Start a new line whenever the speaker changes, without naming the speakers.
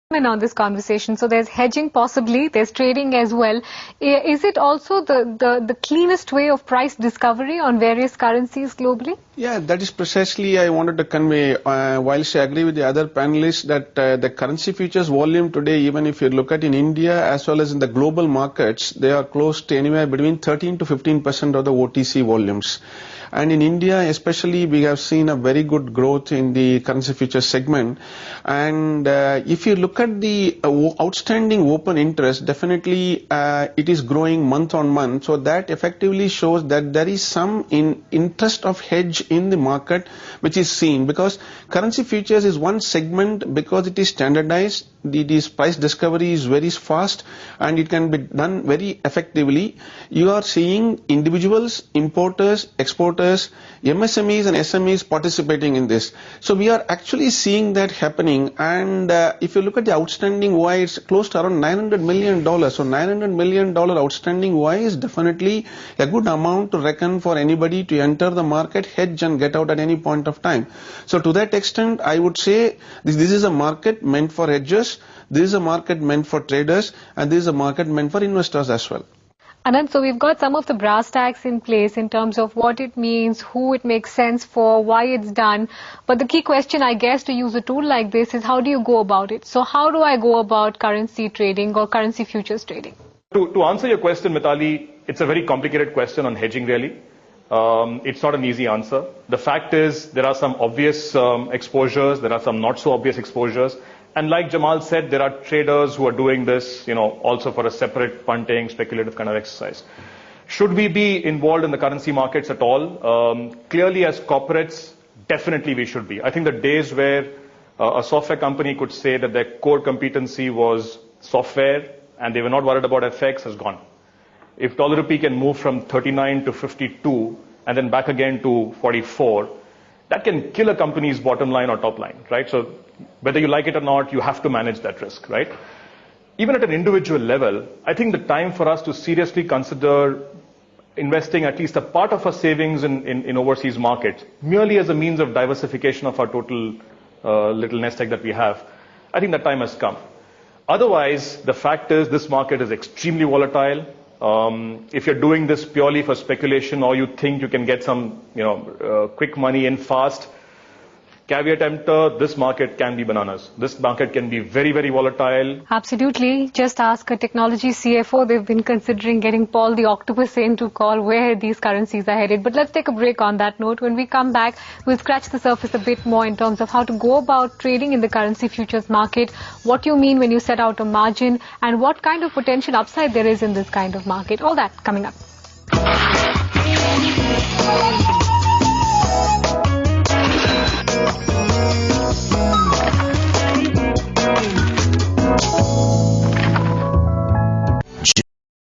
on this conversation. So there's hedging possibly, there's trading as well. Is it also the cleanest way of price discovery on various currencies globally?
Yeah, that is precisely I wanted to convey. Whilst I agree with the other panelists that the currency futures volume today, even if you look at in India as well as in the global markets, they are close to anywhere between 13 to 15% of the OTC volumes. And in India especially, we have seen a very good growth in the currency futures segment. And if you look at the outstanding open interest, definitely it is growing month on month. So that effectively shows that there is some interest of hedge in the market which is seen, because currency futures is one segment because it is standardized. This price discovery is very fast and it can be done very effectively. You are seeing individuals, importers, exporters, MSMEs and SMEs participating in this. So we are actually seeing that happening, and if you look at the outstanding Y, it's close to around $900 million. So $900 million outstanding Y is definitely a good amount to reckon for anybody to enter the market, hedge and get out at any point of time. So to that extent, I would say this is a market meant for hedgers, this is a market meant for traders, and this is a market meant for investors as well.
Anand, so we've got some of the brass tacks in place in terms of what it means, who it makes sense for, why it's done. But the key question, I guess, to use a tool like this is how do you go about it? So how do I go about currency trading or currency futures trading?
To answer your question, Mitali, it's a very complicated question on hedging really. It's not an easy answer. The fact is there are some obvious exposures, there are some not so obvious exposures. And like Jamal said, there are traders who are doing this, also for a separate punting, speculative kind of exercise. Should we be involved in the currency markets at all? Clearly as corporates, definitely we should be. I think the days where a software company could say that their core competency was software and they were not worried about FX has gone. If dollar rupee can move from 39 to 52 and then back again to 44, that can kill a company's bottom line or top line, right? So whether you like it or not, you have to manage that risk, right? Even at an individual level, I think the time for us to seriously consider investing at least a part of our savings in overseas markets, merely as a means of diversification of our total little nest egg that we have, I think that time has come. Otherwise, the fact is this market is extremely volatile. If you're doing this purely for speculation or you think you can get some, quick money in fast, caveat emptor, this market can be bananas. This market can be very, very volatile.
Absolutely. Just ask a technology CFO. They've been considering getting Paul the Octopus in to call where these currencies are headed. But let's take a break on that note. When we come back, we'll scratch the surface a bit more in terms of how to go about trading in the currency futures market, what you mean when you set out a margin, and what kind of potential upside there is in this kind of market. All that coming up.